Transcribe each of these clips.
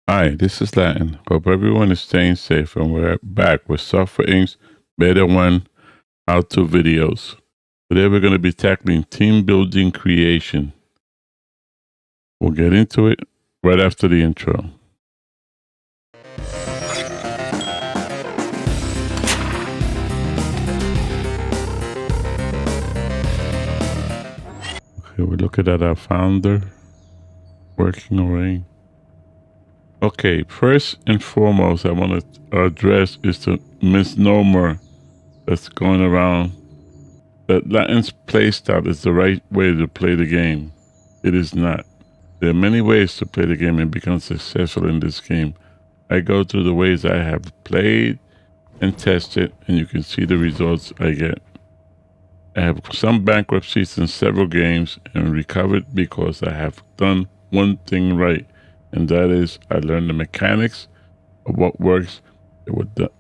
Hi, this is LatN. Hope everyone is staying safe, and we're back with Software Inc.'s Beta 1 how-to videos. Today we're going to be tackling team building creation. We'll get into it right after the intro. Okay, we're looking at our founder working away. Okay, first and foremost, I want to address is the misnomer that's going around that LatN's playstyle is the right way to play the game. It is not. There are many ways to play the game and become successful in this game. I go through the ways I have played and tested, and you can see the results I get. I have some bankruptcies in several games and recovered because I have done one thing right, and that is I learned the mechanics of what works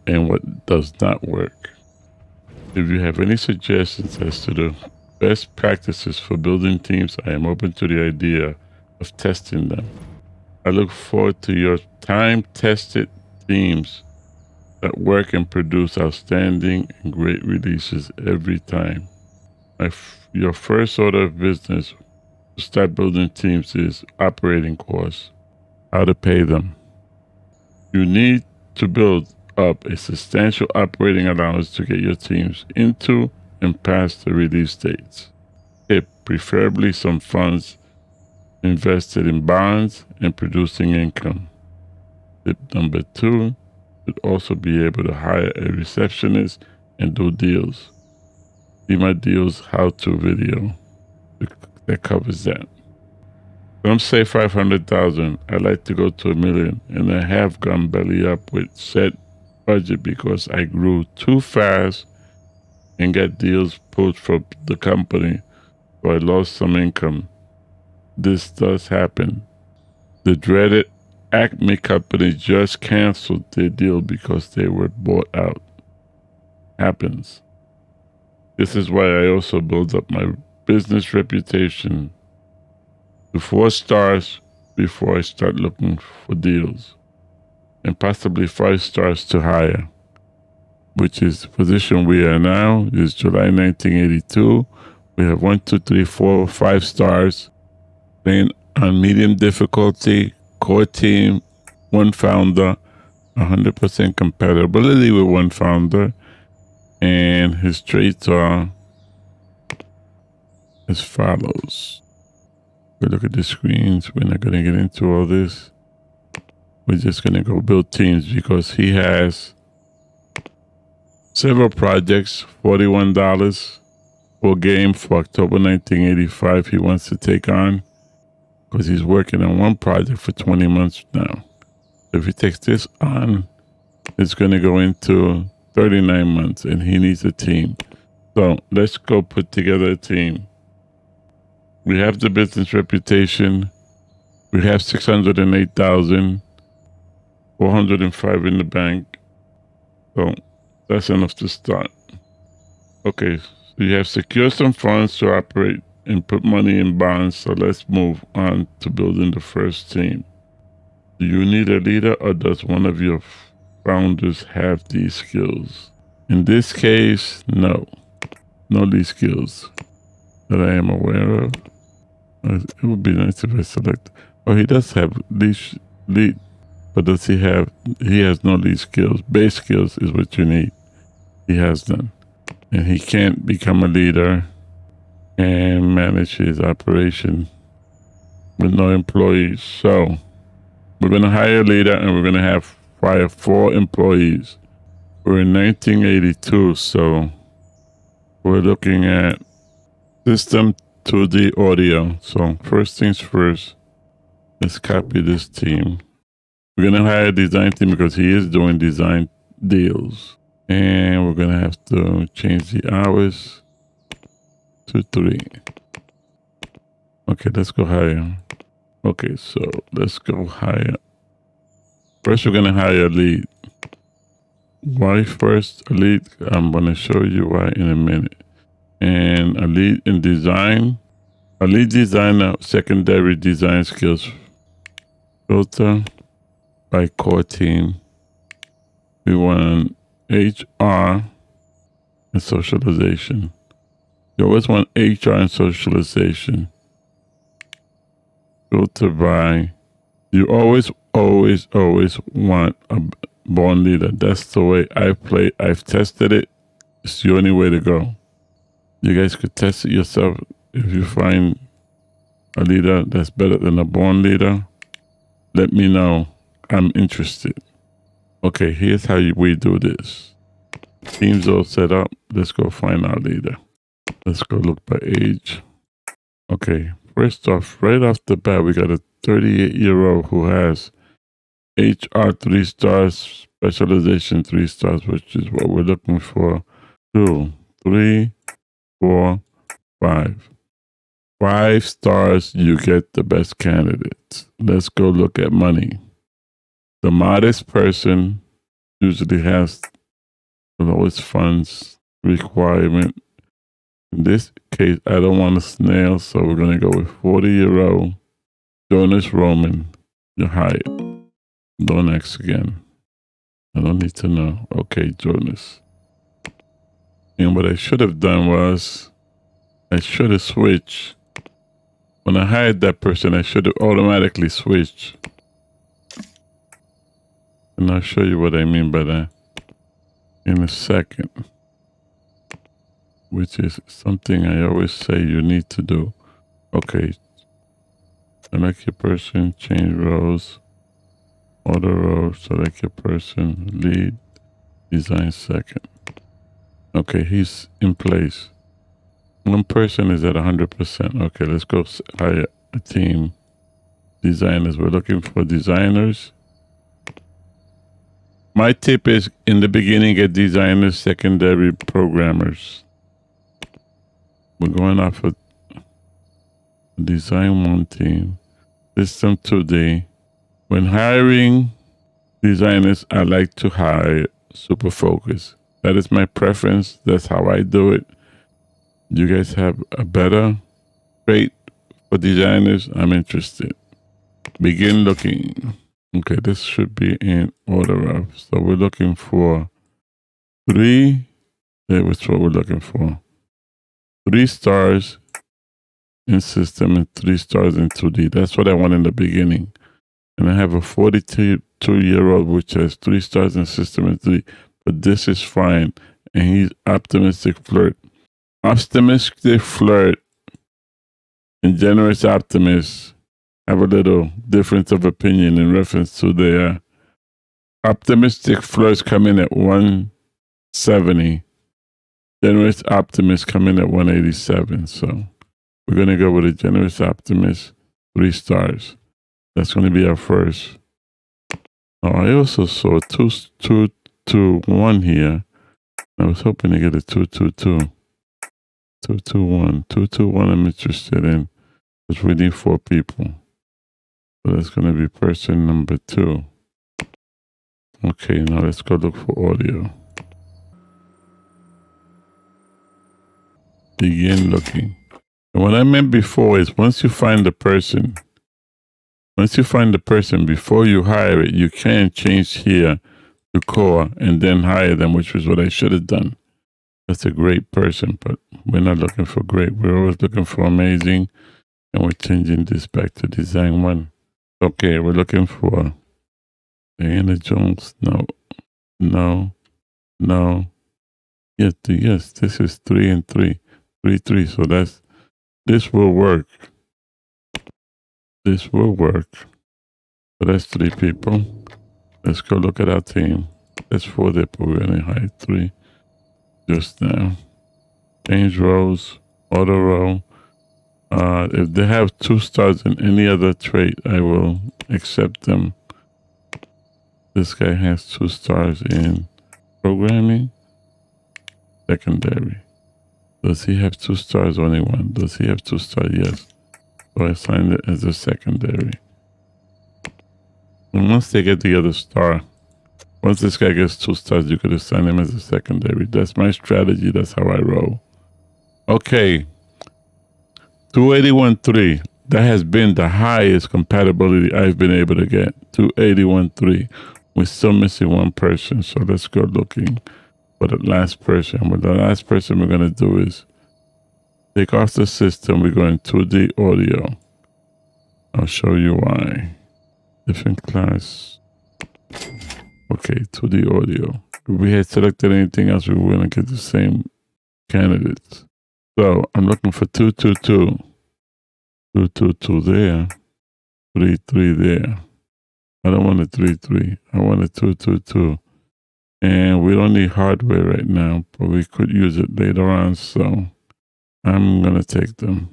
and what does not work. If you have any suggestions as to the best practices for building teams, I am open to the idea of testing them. I look forward to your time-tested teams that work and produce outstanding and great releases every time. Your first order of business to start building teams is operating costs, how to pay them. You need to build up a substantial operating allowance to get your teams into and past the release dates. Preferably some funds invested in bonds and producing income. Tip number 2, you'd also be able to hire a receptionist and do deals. See my deals how-to video that covers that. Some say 500,000. I like to go to $1 million, and I have gone belly up with set budget because I grew too fast and got deals pulled from the company, so I lost some income. This does happen. The dreaded Acme company just canceled their deal because they were bought out. Happens. This is why I also build up my business reputation to 4 stars before I start looking for deals, and possibly 5 stars to higher, which is the position we are now. Is July 1982. We have 1, 2, 3, 4, 5 stars, playing on medium difficulty, core team, 1 founder, 100% compatibility with 1 founder, and his traits are as follows. We look at the screens. We're not going to get into all this. We're just going to go build teams because he has several projects, $41 for game for October 1985 he wants to take on, because he's working on 1 project for 20 months now. If he takes this on, it's going to go into 39 months, and he needs a team. So let's go put together a team. We have the business reputation. We have 608,405 in the bank. So that's enough to start. Okay, so you have secured some funds to operate and put money in bonds. So let's move on to building the first team. Do you need a leader, or does one of your founders have these skills? In this case, no lead skills that I am aware of. It would be nice if I select. Oh, he does have lead, but does he have? He has no lead skills. Base skills is what you need. He has them, and he can't become a leader and manage his operation with no employees. So we're going to hire a leader, and we're going to fire 4 employees. We're in 1982, so we're looking at system to the audio. So first things first, let's copy this team. We're going to hire a design team because he is doing design deals. And we're going to have to change the hours to 3. Okay, let's go higher. Okay, so let's go higher. First, we're going to hire a lead. Why first a lead? I'm going to show you why in a minute. And a lead in design. A lead designer, secondary design skills. Filter. by core team. We want HR and socialization. You always want HR and socialization. Filter by. You always want a born leader. That's the way I play. I've tested it. It's the only way to go. You guys could test it yourself. If you find a leader that's better than a born leader, let me know. I'm interested. Okay, here's how we do this. Teams all set up. Let's go find our leader. Let's go look by age. Okay, first off, right off the bat, we got a 38-year-old who has HR 3 stars, specialization 3 stars, which is what we're looking for. 2, 3, 4, 5. 5 stars, you get the best candidates. Let's go look at money. The modest person usually has the lowest funds requirement. In this case, I don't want a snail, so we're going to go with 40-year-old Jonas Roman. You're hired. Don't ask again. I don't need to know. Okay, Jonas. And what I should have done was I should have switched. When I hired that person, I should have automatically switched. And I'll show you what I mean by that in a second, which is something I always say you need to do. Okay, select your person, change roles, order roles, select your person, lead, design second. Okay, he's in place. One person is at 100%. Okay, let's go hire a team. Designers, we're looking for designers. My tip is in the beginning, get designers, secondary programmers. We're going off of design 1 team, system 2D. When hiring designers, I like to hire super focus. That is my preference. That's how I do it. You guys have a better rate for designers? I'm interested. Begin looking. Okay, this should be in order of. So we're looking for 3. That's what we're looking for. 3 stars in system and 3 stars in 2D. That's what I want in the beginning. And I have a 42-year-old which has 3 stars in system and 3. But this is fine. And he's optimistic flirt. Optimistic flirt and generous optimist have a little difference of opinion in reference to their optimistic flirts come in at 170. Generous optimists come in at 187. So we're going to go with a generous optimist, 3 stars. That's going to be our first. Oh, I also saw 2-2-2-1 here. I was hoping to get a 2-2-2. 2-2-1. 2-2-1 I'm interested in. Because we need 4 people. So that's going to be person number 2. Okay, now let's go look for audio. Begin looking. And what I meant before is once you find the person before you hire it, you can change here to core and then hire them, which is what I should have done. That's a great person, but we're not looking for great. We're always looking for amazing. And we're changing this back to design 1. Okay, we're looking for Diana Jones. No. Yes, this is 3 and 3. 3. So this will work. This will work. So that's 3 people. Let's go look at our team. That's 4 there, but we only hired 3 just now. Change roles, auto row. If they have 2 stars in any other trait, I will accept them. This guy has 2 stars in programming, secondary. Does he have 2 stars? Only 1. Does he have 2 stars? Yes. So I assigned it as a secondary. And once they get the other star, once this guy gets 2 stars, you could assign him as a secondary. That's my strategy. That's how I roll. Okay. 281-3. that has been the highest compatibility I've been able to get, 281.3. We're still missing one person, so let's go looking for the last person. What the last person we're going to do is take off the system. We're going 2D audio. I'll show you why. Different class. Okay, 2D audio. If we had selected anything else, we wouldn't get the same candidates. So I'm looking for 222. 222 there. 33 there. I don't want a 33. I want a 222. And we don't need hardware right now, but we could use it later on. So I'm going to take them.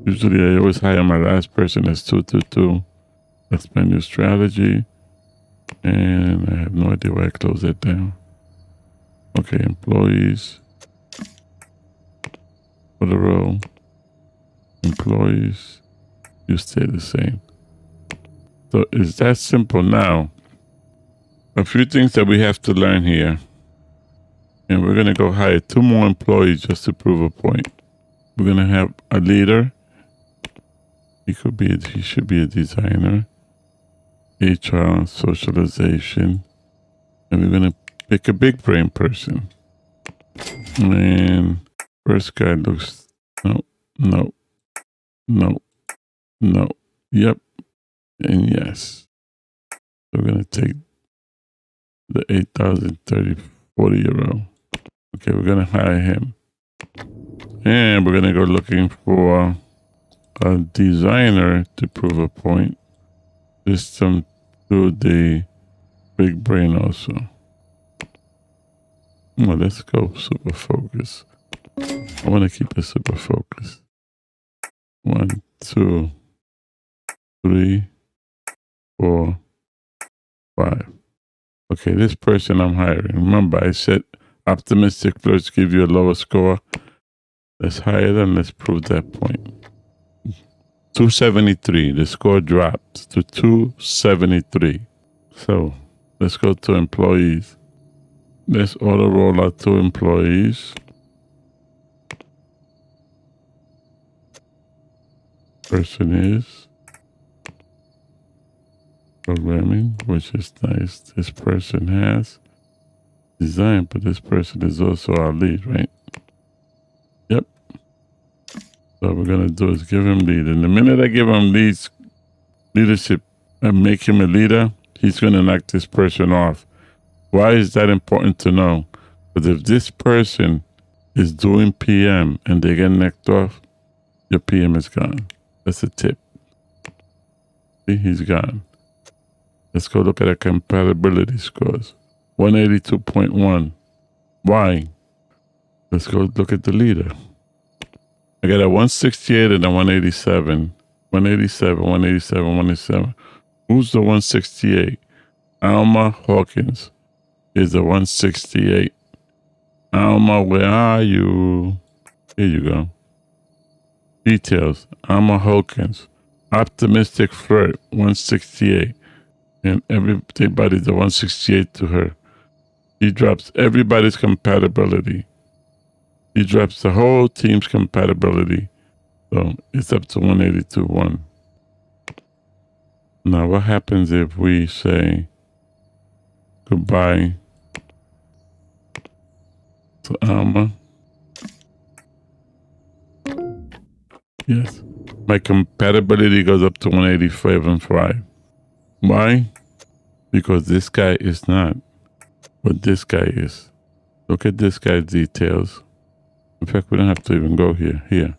Usually I always hire my last person as 222. That's my new strategy. And I have no idea why I closed that down. Okay, employees. For the row. Employees. You stay the same. So it's that simple now. A few things that we have to learn here. And we're going to go hire 2 more employees just to prove a point. We're going to have a leader. He should be a designer. HR, socialization. And we're going to pick a big brain person. And first guy looks, no. Yep. And yes. So we're going to take the 8,030 40-year-old. Okay, we're going to hire him. And we're going to go looking for a designer to prove a point. System to the big brain also. Well, let's go super focus. I want to keep it super focus. 1, 2, 3, 4, 5. Okay, this person I'm hiring. Remember, I said optimistic flirts give you a lower score. Let's hire them. Let's prove that point. 273. The score dropped to 273. So let's go to employees. Let's auto roll out 2 employees. Person is programming, which is nice. This person has design, but this person is also our lead, right? Yep. So what we're going to do is give him lead. And the minute I give him leadership and make him a leader, he's going to knock this person off. Why is that important to know? Because if this person is doing PM and they get knocked off, your PM is gone. That's a tip. See, he's gone. Let's go look at our compatibility scores. 182.1. Why? Let's go look at the leader. I got a 168 and a 187. 187, 187, 187. Who's the 168? Alma Hawkins is the 168. Alma, where are you? Here you go. Details. Alma Hawkins. Optimistic flirt, 168. And everybody's the 168 to her. He drops everybody's compatibility. He drops the whole team's compatibility. So it's up to 182.1. Now what happens if we say goodbye to Alma? Yes. My compatibility goes up to 185.5. Why? Because this guy is not what this guy is. Look at this guy's details. In fact, we don't have to even go here. Here.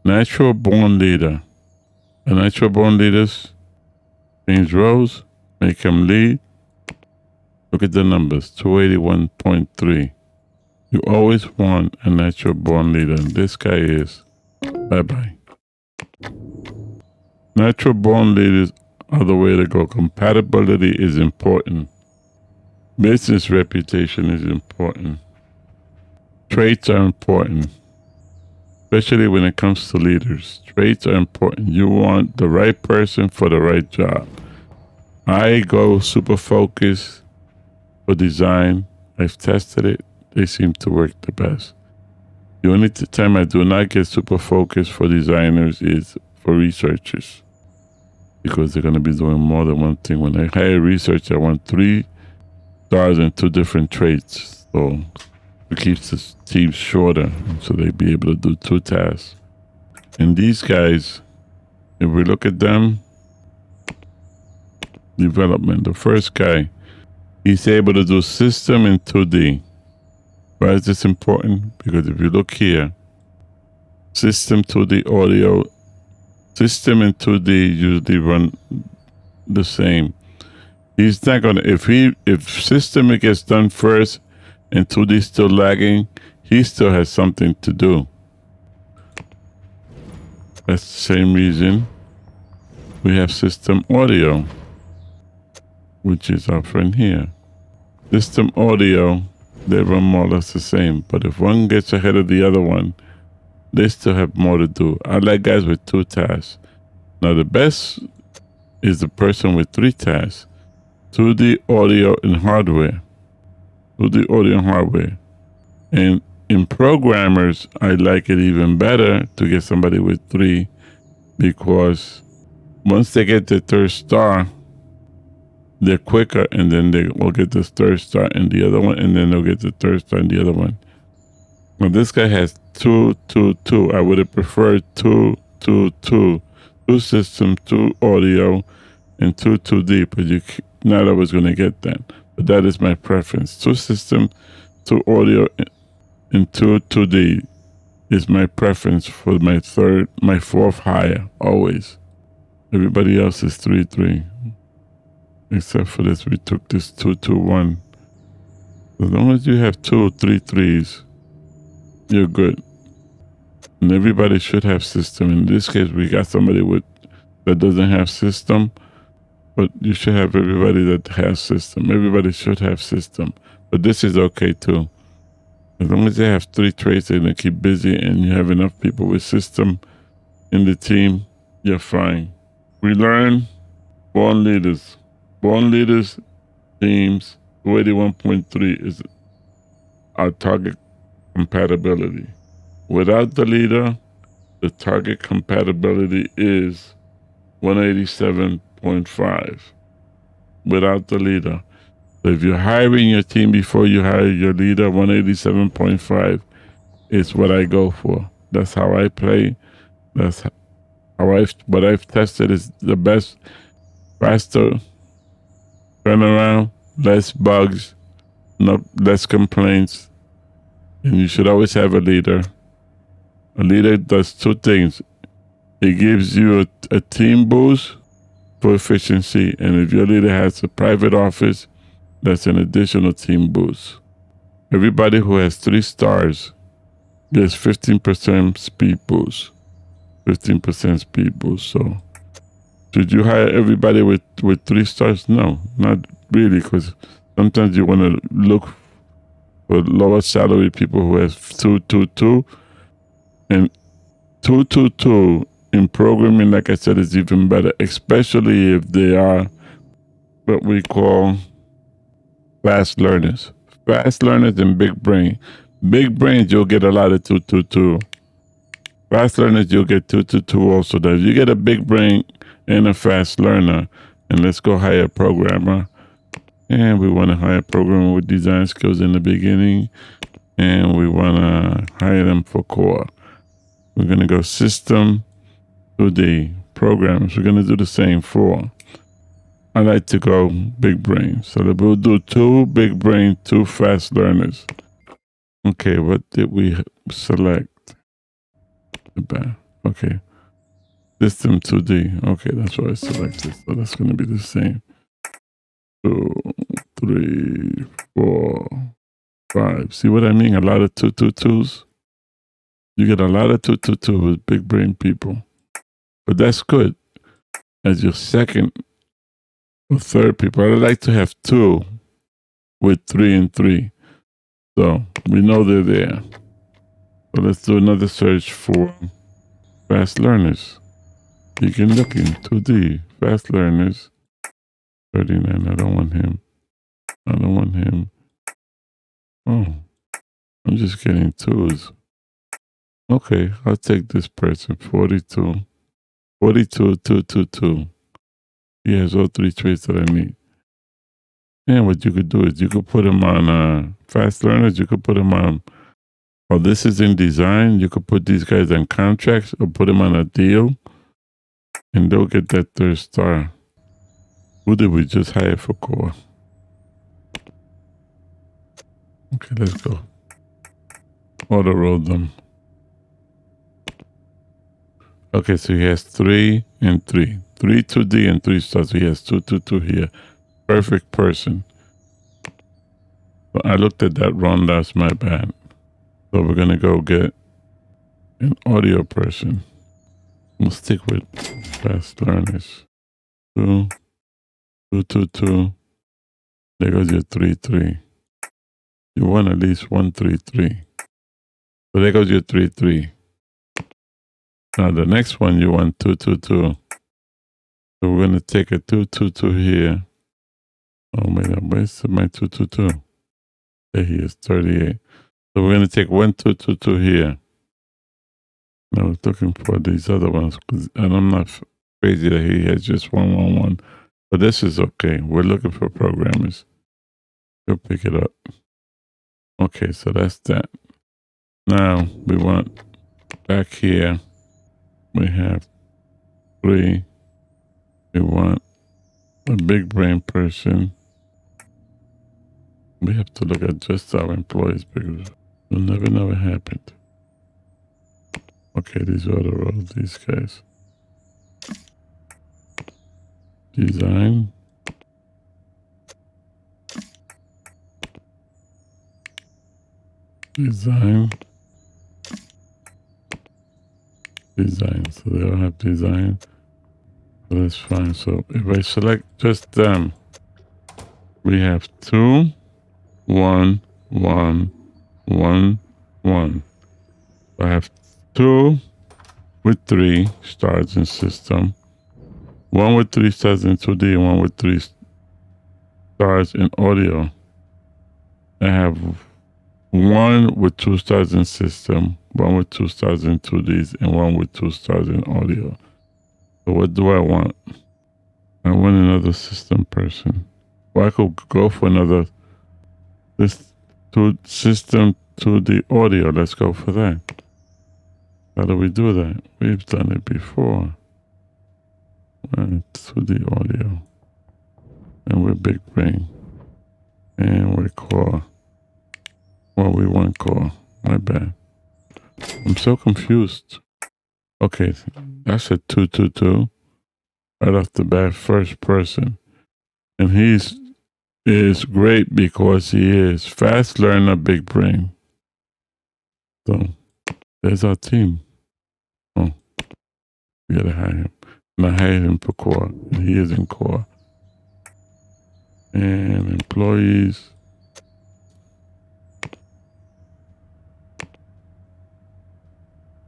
Natural born leader. A natural born leaders change roles, make him lead. Look at the numbers, 281.3. You always want a natural born leader. And this guy is. Bye-bye. Natural born leaders are the way to go. Compatibility is important. Business reputation is important. Traits are important, especially when it comes to leaders. Traits are important. You want the right person for the right job. I go super focused for design. I've tested it. They seem to work the best. The only time I do not get super focused for designers is for researchers, because they're going to be doing more than one thing. When I hire research, I want 3 stars and 2 different traits. So it keeps the team shorter, so they be able to do 2 tasks. And these guys, if we look at them, development, the first guy, he's able to do system in 2D. Why is this important? Because if you look here, system 2D audio, system and 2D usually run the same. He's not gonna, if system gets done first and 2D still lagging, he still has something to do. That's the same reason we have system audio, which is our friend here. System audio, they run more or less the same, but if one gets ahead of the other one, they still have more to do. I like guys with 2 tasks. Now the best is the person with 3 tasks. 2D audio and hardware. 2D audio and hardware. And in programmers, I like it even better to get somebody with 3, because once they get the 3rd star, they're quicker, and then they will get the 3rd star in the other one, and then they'll get the 3rd star in the other one. Now this guy has 2, 2, 2. I would have preferred 2, 2, 2. 2 system, 2 audio, and 2 2D, but not always going to get that. But that is my preference. 2 system, 2 audio, and 2 2D is my preference for my 4th hire, always. Everybody else is 3, 3. Except for this, we took this 2, 2, 1. As long as you have 2, 3, 3s, you're good. And everybody should have system. In this case, we got somebody that doesn't have system, but you should have everybody that has system. Everybody should have system, but this is okay too. As long as they have 3 traits, they're gonna keep busy, and you have enough people with system in the team, you're fine. We learn born leaders. Born leaders teams 281.3 is our target compatibility. Without the leader, the target compatibility is 187.5. Without the leader. So if you're hiring your team before you hire your leader, 187.5 is what I go for. That's how I play. That's how what I've tested is the best. Faster turnaround, less bugs, less complaints, and you should always have a leader. A leader does 2 things. It gives you a team boost for efficiency, and if your leader has a private office, that's an additional team boost. Everybody who has 3 stars gets 15% speed boost. 15% speed boost. So should you hire everybody with 3 stars? No, not really, because sometimes you want to look for lower salary people who have 2, 2, 2. And 2, 2, 2 in programming, like I said, is even better, especially if they are what we call fast learners. Fast learners and big brain. Big brains, you'll get a lot of 2, 2, 2. Fast learners, you'll get 2, 2, 2 also. That if you get a big brain and a fast learner, and let's go hire a programmer. And we want to hire a programmer with design skills in the beginning, and we want to hire them for core. We're going to go system to the programs. We're going to do the same for. I like to go big brain. So we'll do 2 big brain, 2 fast learners. Okay, what did we select? Okay. System 2D. Okay, that's what I selected. So that's going to be the same. 2, 3, 4, 5. See what I mean? A lot of 2, 2, 2s. You get a lot of 2, 2, 2 with big brain people. But that's good. As your second or third people, I like to have 2 with 3 and 3. So we know they're there. So let's do another search for fast learners. You can look in 2D, fast learners. 39, I don't want him. I don't want him. Oh, I'm just getting 2s. Okay, I'll take this person, 42. 42, 222. He has all three traits that I need. And what you could do is you could put him on fast learners. You could put him on, oh, this is in design. You could put these guys on contracts or put them on a deal and they'll get that 3rd star. Who did we just hire for core? Okay, let's go. Auto roll them. Okay, so he has 3 and 3. 3 2D and 3 stars. He has 2 2 2 here. Perfect person. But I looked at that wrong. That's my bad. So we're gonna go get an audio person. We'll stick with fast learners. 2 2 2 2. There goes your 3 3. You want at least 1 3 3. So there goes your 3 3. Now the next one you want 2 2 2. So we're gonna take a 2 2 2 here. Oh my God, where's my 2 2 2? There he is, 38. So we're gonna take 1 2 2 2 here. I was looking for these other ones, and I'm not crazy that he has just 1 1 1. But this is okay. We're looking for programmers. Go pick it up. Okay, so that's that. Now we want back here. We have 3. We want a big brain person. We have to look at just our employees because you'll never know what happened. Okay, these are the roles, these guys. Design. Design. Design. So they all have design. So that's fine. So if I select just them, we have 2 1 1 1 1. I have 2 with 3 stars in system, 1 with 3 stars in 2D, and 1 with 3 stars in audio. I have 1 with 2 stars in system, 1 with 2 stars in 2Ds, and 1 with 2 stars in audio. So what do I want? I want another system person. Well, I could go for another system to the audio. Let's go for that. How do we do that? We've done it before. To the audio. And we're big brain. And we're core. Well, we want core. My bad. I'm so confused. Okay, that's a 2 2 2. Right off the bat, first person. And is great because he is fast learner, big brain. So there's our team. Oh, we gotta hire him. And I hired him for core. And he is in core. And employees.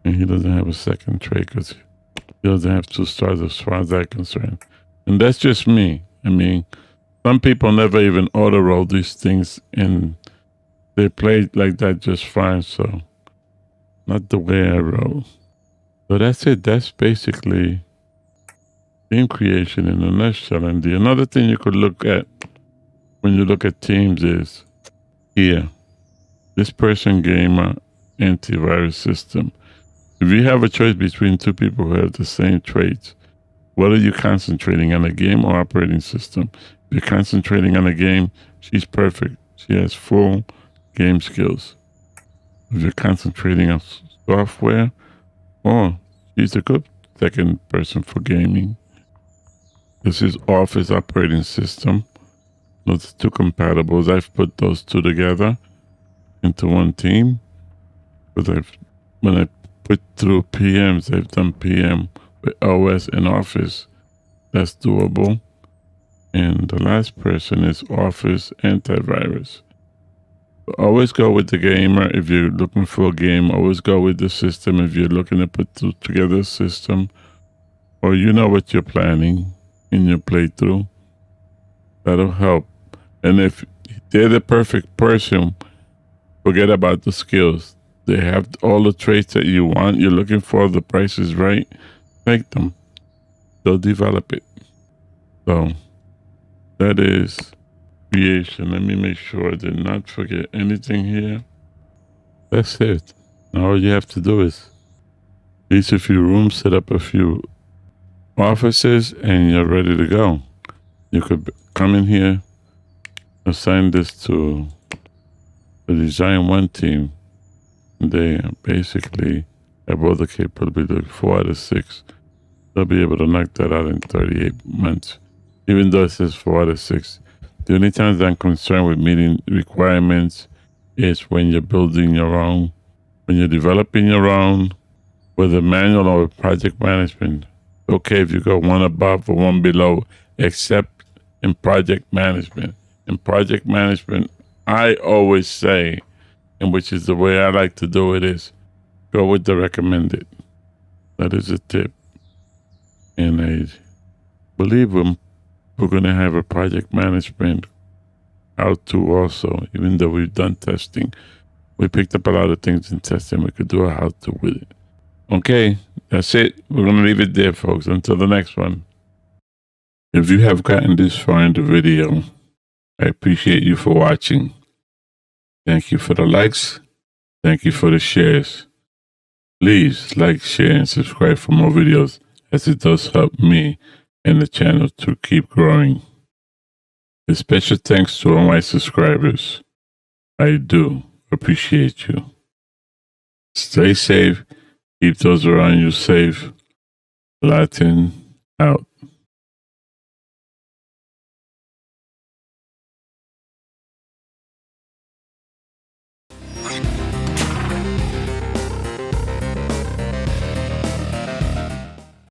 And he doesn't have a second trait because he doesn't have 2 stars as far as I'm concerned. And that's just me. I mean, some people never even auto roll these things and they play like that just fine. So not the way I roll. So that's it. That's basically team creation in a nutshell. And another thing you could look at when you look at teams is here, this person gamer antivirus system. If you have a choice between 2 people who have the same traits, what are you concentrating on, a game or operating system? If you're concentrating on a game, she's perfect. She has full game skills. If you're concentrating on software, she's a good second person for gaming. This is Office operating system. Those 2 compatibles. I've put those 2 together into one team. Because when I put through PMs, I've done PM with OS and Office. That's doable. And the last person is Office antivirus. Always go with the gamer if you're looking for a game. Always go with the system if you're looking to put together a system. Or you know what you're planning in your playthrough. That'll help. And if they're the perfect person, forget about the skills. They have all the traits that you want, you're looking for, the price is right, make them. They'll develop it. So that is creation. Let me make sure I did not forget anything here. That's it. Now all you have to do is lease a few rooms, set up a few offices, and you're ready to go. You could come in here, assign this to the design one team. They basically have all the capability, 4 out of 6. They'll be able to knock that out in 38 months, even though it says 4 out of 6. The only times I'm concerned with meeting requirements is when you're building your own, when you're developing your own, whether manual or project management. Okay, if you go one above or one below, except in project management. In project management, I always say, and which is the way I like to do it, is go with the recommended. That is a tip. And I believe we're going to have a project management out too also, even though we've done testing. We picked up a lot of things in testing. We could do a how-to with it. Okay, that's it. We're going to leave it there, folks. Until the next one. If you have gotten this far in the video, I appreciate you for watching. Thank you for the likes. Thank you for the shares. Please like, share, and subscribe for more videos, as it does help me and the channel to keep growing. A special thanks to all my subscribers. I do appreciate you. Stay safe. Keep those around you safe. LatN out.